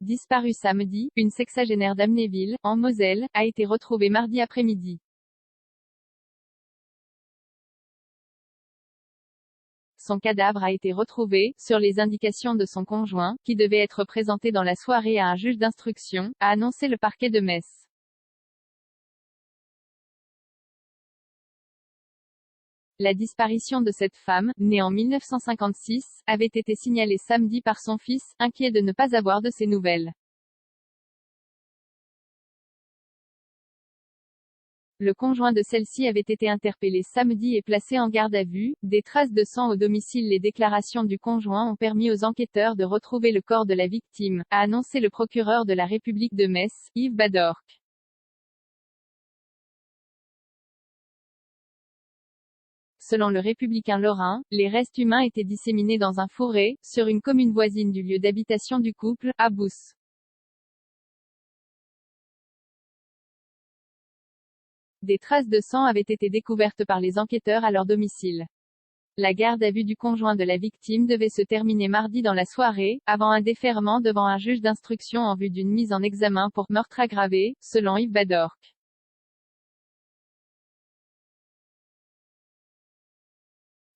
disparue samedi, une sexagénaire d'Amnéville, en Moselle, a été retrouvée mardi après-midi. Son cadavre a été retrouvé, sur les indications de son conjoint, qui devait être présenté dans la soirée à un juge d'instruction, a annoncé le parquet de Metz. La disparition de cette femme, née en 1956, avait été signalée samedi par son fils, inquiet de ne pas avoir de ses nouvelles. Le conjoint de celle-ci avait été interpellé samedi et placé en garde à vue. Des traces de sang au domicile. Les déclarations du conjoint ont permis aux enquêteurs de retrouver le corps de la victime, a annoncé le procureur de la République de Metz, Yves Badorque. Selon le Républicain lorrain, les restes humains étaient disséminés dans un fourré, sur une commune voisine du lieu d'habitation du couple, à Bousse. Des traces de sang avaient été découvertes par les enquêteurs à leur domicile. La garde à vue du conjoint de la victime devait se terminer mardi dans la soirée, avant un déferment devant un juge d'instruction en vue d'une mise en examen pour meurtre aggravé, selon Yves Badorque.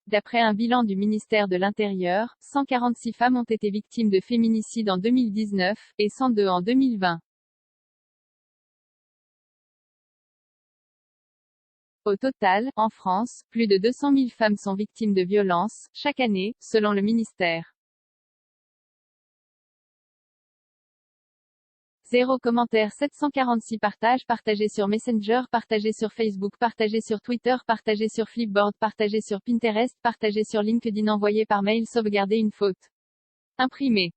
D'après un bilan du ministère de l'Intérieur, 146 femmes ont été victimes de féminicide en 2019, et 102 en 2020. Au total, en France, plus de 200 000 femmes sont victimes de violences, chaque année, selon le ministère. 0 commentaire 746 partages partagé sur Messenger, partagé sur Facebook, partagé sur Twitter, partagé sur Flipboard, partagé sur Pinterest, partagé sur LinkedIn, envoyé par mail, sauvegarder une faute. Imprimé.